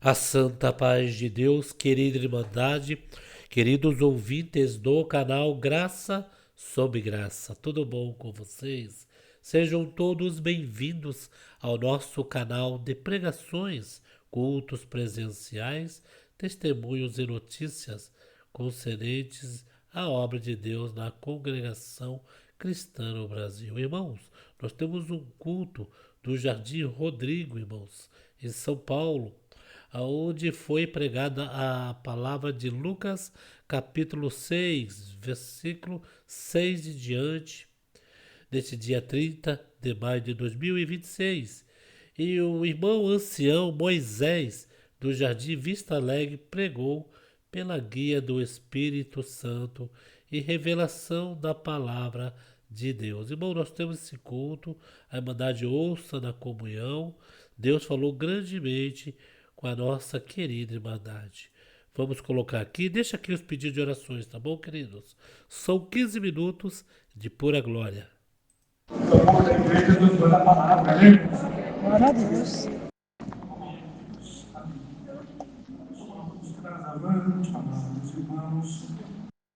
A santa paz de Deus, querida Irmandade, queridos ouvintes do canal Graça sobre Graça, tudo bom com vocês? Sejam todos bem-vindos ao nosso canal de pregações, cultos presenciais, testemunhos e notícias concernentes à obra de Deus na congregação cristã no Brasil. Irmãos, nós temos um culto do Jardim Rodrigo, irmãos, em São Paulo, aonde foi pregada a palavra de Lucas, capítulo 6, versículo 6 em diante, neste dia 30 de maio de 2026. E o irmão ancião Moisés, do Jardim Vista Alegre, pregou pela guia do Espírito Santo e revelação da palavra de Deus. Irmão, nós temos esse culto, a Irmandade ouça na comunhão. Deus falou grandemente com a nossa querida Irmandade. Vamos colocar aqui, deixa aqui os pedidos de orações, tá bom, queridos? São 15 minutos de pura glória. O amor da igreja nos manda a palavra, né? Glória a Deus. Vamos buscar avante, amados irmãos,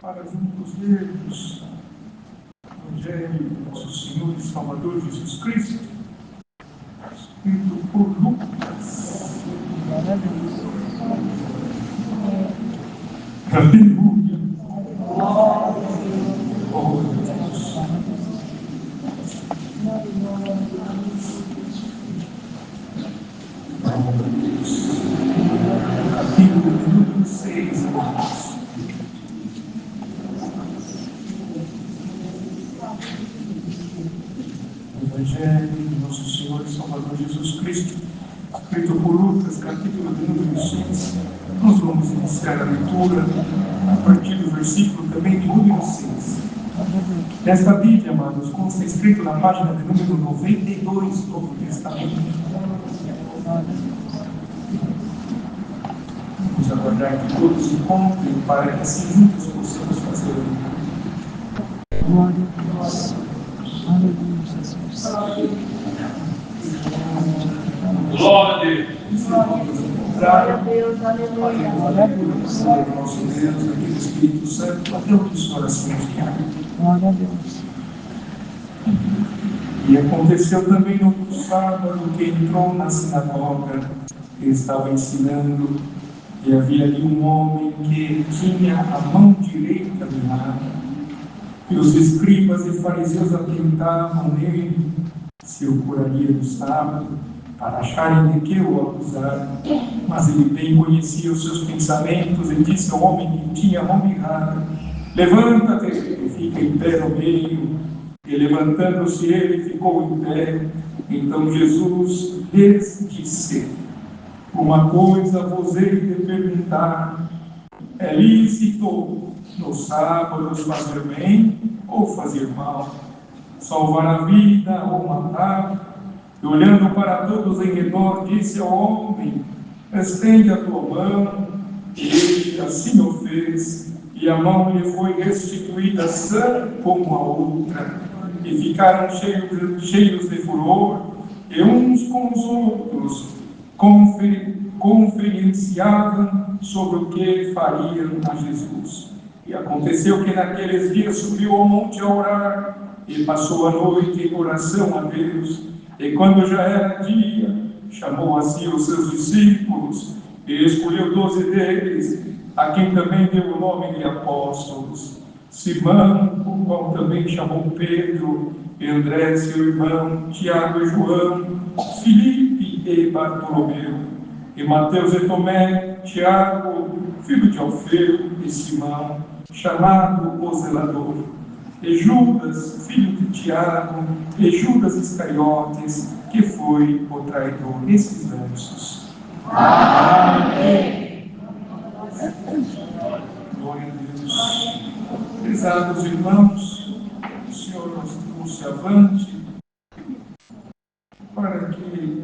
para juntos lermos o Evangelho de nosso Senhor e Salvador Jesus Cristo, escrito por Lucas. Glória a Deus. Aleluia! Oh, Deus! Capítulo número 6, irmãos. Evangelho de nosso Senhor e Salvador Jesus Cristo, escrito por Lucas, capítulo número 6. Nós vamos iniciar a leitura a partir do versículo também de número 6. Nesta Bíblia, amados, consta escrito na página de número 92 do Novo Testamento. Vamos aguardar que todos se encontrem para que assim juntos possamos fazer o Glória a Deus. Aleluia, Jesus. Glória a Deus. Glória a Deus, aleluia. Glória a Deus. Nosso Deus, aquele Espírito Santo, atende as orações que há. Glória a Deus. E aconteceu também no sábado que entrou na sinagoga e estava ensinando, e havia ali um homem que tinha a mão direita mirrada. E os escribas e fariseus atentavam nele se o curaria no sábado, para acharem de que o acusar. Mas ele bem conhecia os seus pensamentos e disse ao homem que tinha a mão mirrada: levanta-te e fica em pé no meio. E levantando-se ele, ficou em pé. Então Jesus lhes disse: uma coisa vos hei de perguntar, é lícito no sábado fazer bem ou fazer mal, salvar a vida ou matar? E olhando para todos em redor, disse ao homem: estende a tua mão. E ele assim o fez, e a mão lhe foi restituída sã como a outra. E ficaram cheios de furor, e uns com os outros conferenciavam sobre o que fariam a Jesus. E aconteceu que naqueles dias subiu ao monte a orar, e passou a noite em oração a Deus. E quando já era dia, chamou a si os seus discípulos, e escolheu 12 deles, a quem também deu o nome de apóstolos: Simão, o qual também chamou Pedro, e André, seu irmão, Tiago e João, Filipe e Bartolomeu, e Mateus e Tomé, Tiago, filho de Alfeu, e Simão, chamado o Zelador, e Judas, filho de Tiago, e Judas Iscariotes, que foi o traidor. Nesses versos. Amém. Glória a Deus. Prezados irmãos, o Senhor nos trouxe avante para que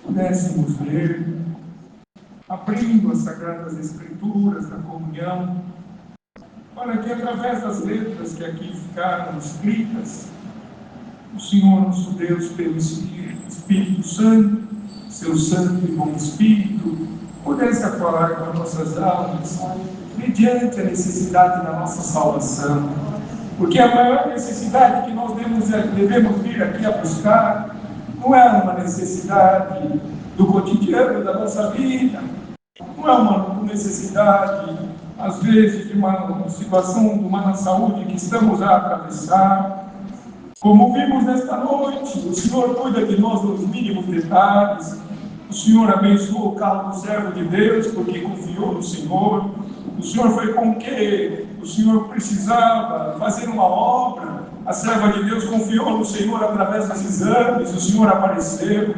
pudéssemos ler, abrindo as Sagradas Escrituras na comunhão, para que através das letras que aqui ficaram escritas, o Senhor nosso Deus, pelo Espírito Santo, seu Santo e bom Espírito, pudesse falar com as nossas almas, mediante a necessidade da nossa salvação. Porque a maior necessidade que nós devemos vir aqui a buscar não é uma necessidade do cotidiano da nossa vida, não é uma necessidade, às vezes, de uma situação de uma saúde que estamos a atravessar. Como vimos nesta noite, o Senhor cuida de nós nos mínimos detalhes. O Senhor abençoou o carro do servo de Deus, porque confiou no Senhor. O Senhor foi com que o Senhor precisava fazer uma obra. A serva de Deus confiou no Senhor através dos exames, o Senhor apareceu.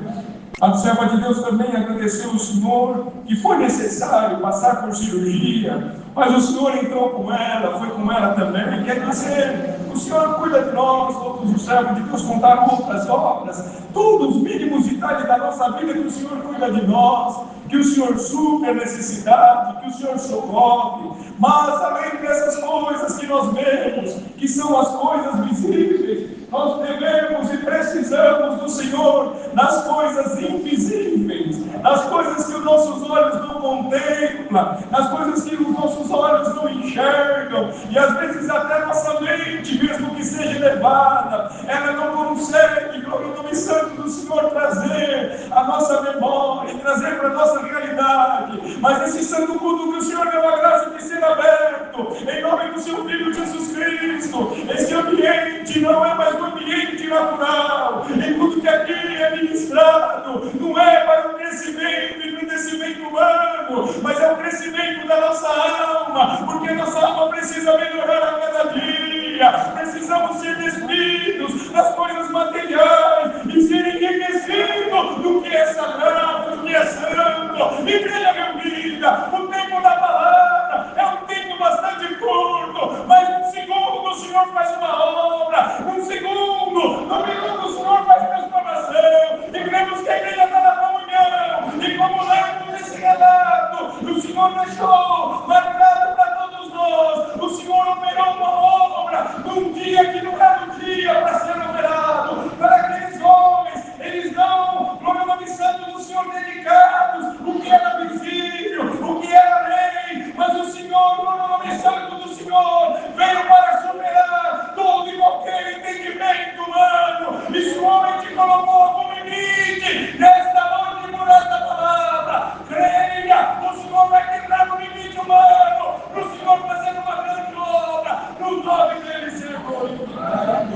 A serva de Deus também agradeceu ao Senhor que foi necessário passar por cirurgia, mas o Senhor entrou com ela, foi com ela também. Quer dizer, o Senhor cuida de nós, todos os servos de Deus contaram outras obras, todos os mínimos detalhes da nossa vida que o Senhor cuida de nós, que o Senhor supre a necessidade, que o Senhor socorre. Mas além dessas coisas que nós vemos, que são as coisas visíveis, nós devemos e precisamos do Senhor nas coisas invisíveis, nas coisas que os nossos olhos não contemplam, nas coisas que os nossos olhos não enxergam, e às vezes até nossa mente, mesmo que seja elevada, ela não consegue, glória ao nome santo do Senhor, trazer a nossa memória, trazer para a nossa realidade. Mas esse santo culto que o Senhor deu a graça de ser aberto, em nome do seu Filho Jesus Cristo, esse ambiente não é mais um ambiente natural, e tudo que aqui é ministrado não é para o crescimento e engrandecimento humano, mas é o crescimento da nossa alma, porque nossa alma precisa melhorar a cada dia. Precisamos ser despidos das coisas materiais e ser enriquecidos do que é sagrado, do que é santo. Igreja reunida, o tempo da palavra é um tempo bastante curto, mas um segundo o Senhor faz uma obra, um segundo, no minuto o Senhor faz transformação, e cremos que a igreja está na comunhão, e como lemos esse relato, o Senhor deixou marcado para todos nós, o Senhor operou uma obra num dia que não era um dia para ser operado, para aqueles homens, eles não, glória ao nome santo do Senhor, dedicados, o que era visível, o que era lei, mas o Senhor, glória ao nome santo do Senhor, veio para superar todo e qualquer entendimento humano, e se o homem te colocou como limite, nesta noite por esta palavra, creia, o Senhor vai quebrar o limite humano, para o Senhor fazer uma grande obra, no nome dele ser glorificado.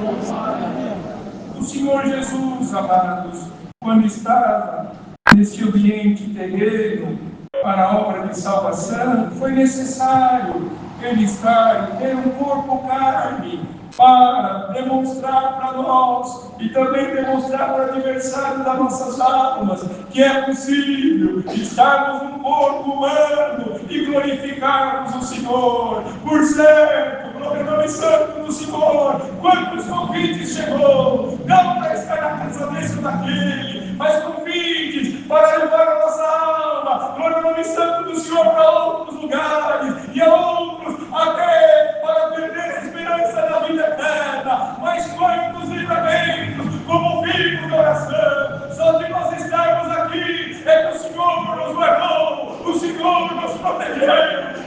O Senhor Jesus, amados, quando estava nesse ambiente terreno para a obra de salvação, foi necessário ele estar e ter um corpo carne para demonstrar para nós e também demonstrar para o adversário das nossas almas que é possível estarmos num corpo humano e glorificarmos o Senhor. Por certo, glória ao nome santo do Senhor, quantos convites chegou, não para estar na casa desse ou daquele, mas convites para levar a nossa alma, glória ao nome santo do Senhor, para outros lugares e a outros até para perder a esperança da vida eterna. Mas quantos livramentos, como filhos de oração, só de nós estarmos aqui é que o Senhor nos guardou, o Senhor nos protegeu,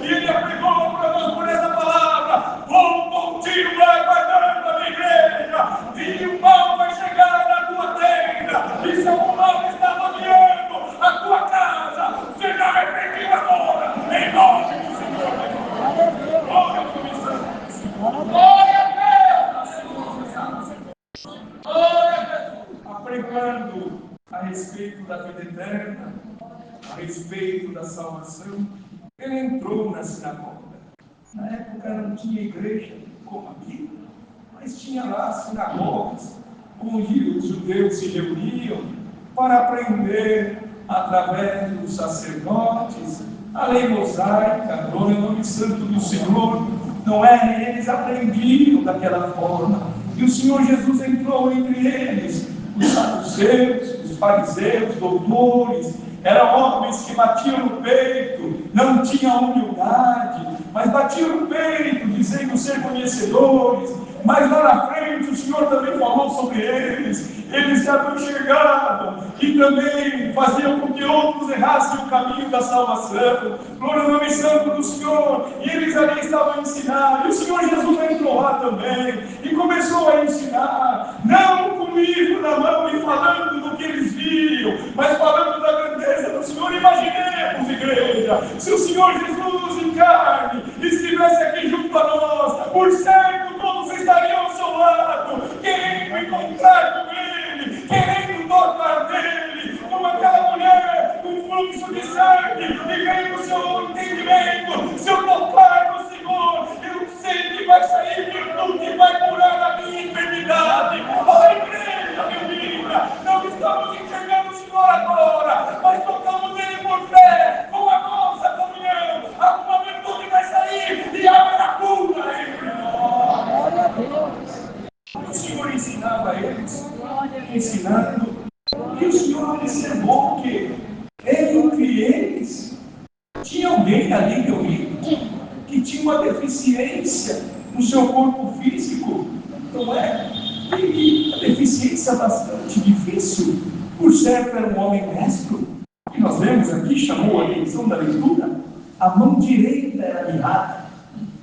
e Ele aplicou para nós por essa palavra. Bom tiro vai guardando a minha igreja, e o mal vai chegar na tua tenda, e se algum mal está rodeando a tua casa, seja arrependido agora, em nome do Senhor. Glória ao nome santo. Glória a Deus. Glória a Deus. Aplicando a respeito da vida eterna, a respeito da salvação, ele entrou na sinagoga. Na época não tinha igreja como aqui, mas tinha lá sinagogas onde os judeus se reuniam para aprender através dos sacerdotes a lei mosaica, glória ao nome santo do Senhor. Não é? Eles aprendiam daquela forma. E o Senhor Jesus entrou entre eles, os saduceus, os fariseus, doutores. Eram homens que batiam no peito, não tinham humildade, mas batiam no peito, dizendo ser conhecedores. Mas lá na frente o Senhor também falou sobre eles, eles já não enxergavam e também faziam com que outros errassem o caminho da salvação. Glória ao nome santo do Senhor. E eles ali estavam a ensinar, e o Senhor Jesus entrou lá também e começou a ensinar, não com o livro na mão e falando do que eles viam, mas falando da grandeza do Senhor. Imaginemos, igreja, se o Senhor Jesus em carne estivesse aqui junto a nós, por certo todos estariam ao seu lado, querendo encontrar com Ele, querendo tocar nele, como aquela mulher com fluxo de sangue, e vem no seu entendimento, se eu tocar no Senhor, eu sei que vai sair virtude, que vai curar a minha enfermidade. Ó igreja reunida, não estamos enxergando o Senhor agora, mas tocamos Ele por fé, com a nossa comunhão, alguma virtude vai sair e haverá cura entre nós. Glória a Deus. O Senhor ensinava a eles, ensinando, e o Senhor observou que entre eles tinha alguém ali reunido que tinha uma deficiência no seu corpo físico, não é? E a deficiência bastante difícil, por certo era um homem destro, que nós vemos aqui, chamou a atenção da leitura, a mão direita era mirrada.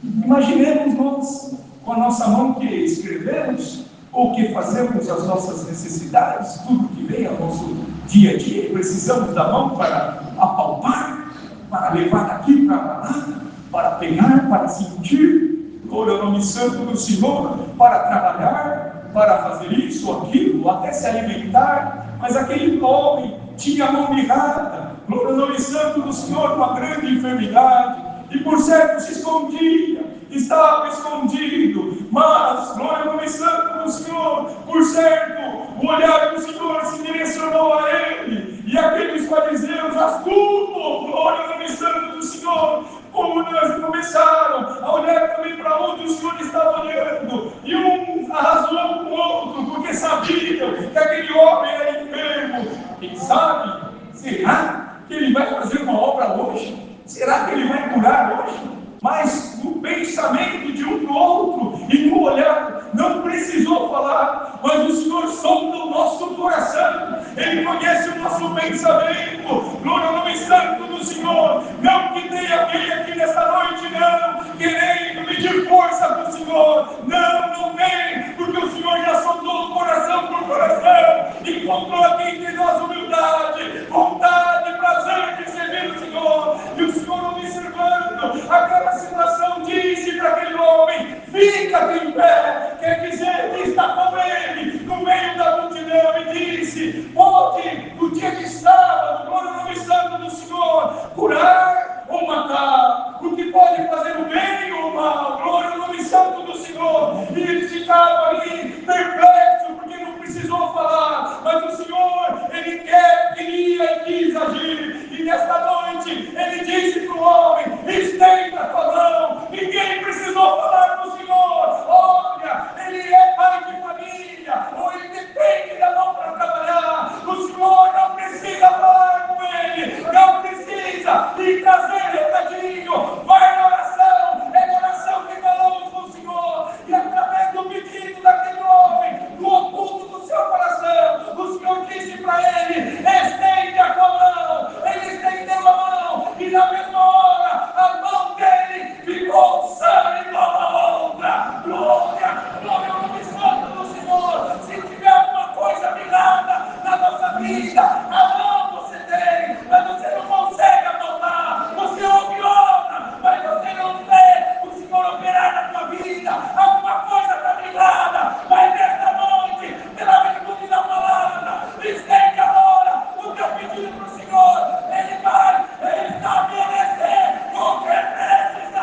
Imaginemos nós, com a nossa mão que escrevemos, ou que fazemos as nossas necessidades, tudo que vem ao nosso dia a dia, precisamos da mão para apalpar, para levar daqui para lá, para pegar, para sentir, glória ao nome santo do Senhor, para trabalhar, para fazer isso, aquilo, até se alimentar. Mas aquele homem tinha a mão mirrada, glória ao nome santo do Senhor, com uma grande enfermidade, e por certo se escondia, estava escondido, mas, glória ao nome santo do Senhor, por certo, o olhar do Senhor se direcionou a ele, e aqueles fariseus, astutos, glória ao nome santo do Senhor, começaram a olhar também para onde o Senhor estava olhando, e um arrasou com o outro, porque sabiam que aquele homem era enfermo. Quem sabe, será que ele vai fazer uma obra hoje? Será que ele vai curar hoje? Mas no pensamento de um para o outro e no olhar, não precisou falar, mas o Senhor sonda o nosso coração, Ele conhece o nosso pensamento. Glória ao nome santo do Senhor. Não que tenha alguém aqui nesta noite, não, querendo pedir força para o Senhor. Não vem, porque o Senhor já sondou coração por coração, encontrou aqui entre nós humildade, vontade, prazer de servir o Senhor. E o Senhor observando aquela situação, disse para aquele homem: fica em pé, quer dizer que está com ele no meio da multidão, e disse: pode, no dia de sábado, glória ao nome santo do Senhor, curar ou matar, o que pode fazer o bem ou o mal, glória ao nome santo do Senhor. E eles ficaram ali perplexos, porque não precisou falar, mas o Senhor, Ele queria e quis agir. E nesta noite, Ele disse para o homem: estenda a tua mão. Ninguém precisou falar para o Senhor: olha, ele é pai de família, ou ele depende da mão para trabalhar. O Senhor não precisa falar com ele, não precisa ir trazer recadinho. Vai na oração, é na oração que falamos com o Senhor, e através do pedido daquele homem, do oculto do seu coração, o Senhor disse para ele: estende a tua mão. Ele estendeu a mão, e na mesma hora a mão dele ficou sã e nova outra. Glória ao nome santo do Senhor. Se tiver alguma coisa mirada na nossa vida, a mão você tem, mas você não consegue apontar. Você ouve obra, mas você não vê o Senhor operar na tua vida. Alguma coisa está mirada, mas nesta noite, pela virtude da palavra, estende agora o teu pedido para o Senhor. Ele vai estabelecer o que precisa.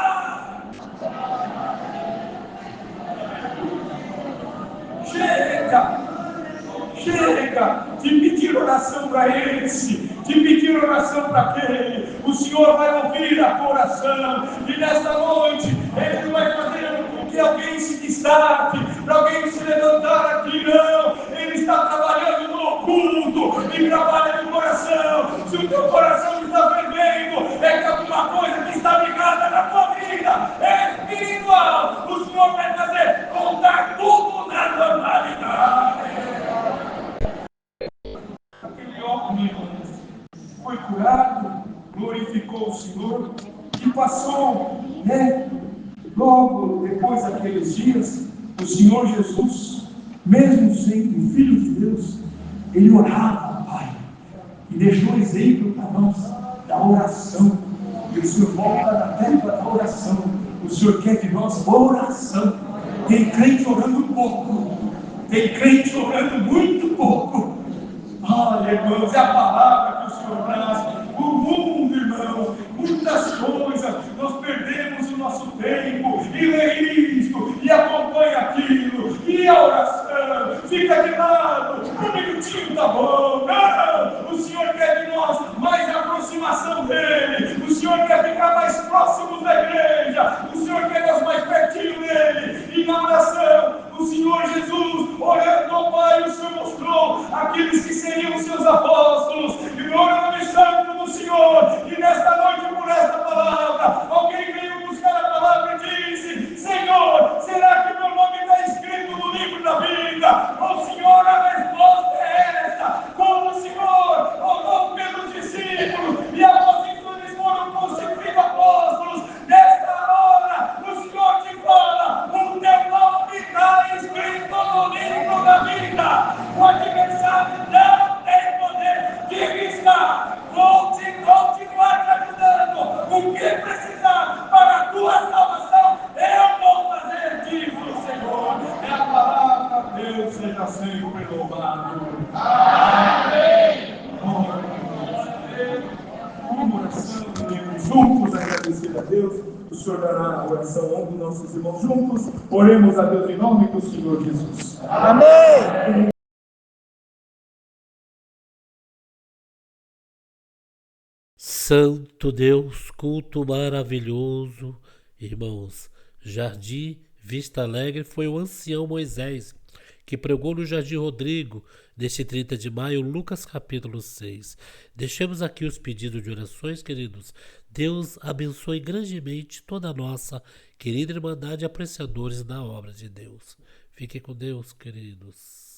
Chega de pedir oração para esse, de pedir oração para aquele. O Senhor vai ouvir a oração, e nesta noite Ele não vai fazer com que alguém se destaque, para alguém se levantar aqui, não. Ele está trabalhando no oculto e trabalha no coração. Se o teu coração está fervendo, é que alguma coisa que está ligada na tua vida é espiritual. O Senhor vai fazer voltar tudo na normalidade. glorificou o Senhor e passou, né? Logo depois daqueles dias, o Senhor Jesus, mesmo sendo Filho de Deus, ele orava ao Pai e deixou exemplo para nós da oração. E o Senhor volta da terra da oração. O Senhor quer de nós oração. Tem crente orando pouco, tem crente orando muito pouco. Olha, irmãos, é a palavra que o Senhor traz. O mundo, irmãos, muitas coisas, nós perdemos o nosso tempo e lê isto, e acompanha aquilo, e a oração, fica de lado, um minutinho tá bom. Não, o Senhor quer de nós mais aproximação dEle, o Senhor quer ficar mais próximos da igreja, o Senhor quer nós mais pertinho dEle, e na oração, o Senhor Jesus, orando ao Pai, o Senhor mostrou aqueles que seriam seus apóstolos, e glória ao nome santo do Senhor, e nesta noite, por esta palavra, alguém veio buscar a palavra e disse: Senhor, será que meu nome está escrito no livro da vida? Ô Senhor, a resposta é esta: como o Senhor orou pelos discípulos, e após isso eles foram constituídos apóstolos, nesta hora, o Senhor te fala: o teu nome está escrito no livro da vida. O adversário não tem poder de riscar. Vou continuar te ajudando. O que precisar para a tua salvação, eu vou fazer, diz o Senhor. É a palavra, Deus seja sempre louvado. Amém. Uma oração, juntos agradecer a Deus. O Senhor dará a oração a um dos nossos irmãos juntos. Oremos a Deus em nome do Senhor Jesus. Amém. Santo Deus, culto maravilhoso. Irmãos, Jardim Vista Alegre foi o ancião Moisés que pregou no Jardim Rodrigo, neste 30 de maio, Lucas capítulo 6. Deixemos aqui os pedidos de orações, queridos. Deus abençoe grandemente toda a nossa querida Irmandade, apreciadores da obra de Deus. Fiquem com Deus, queridos.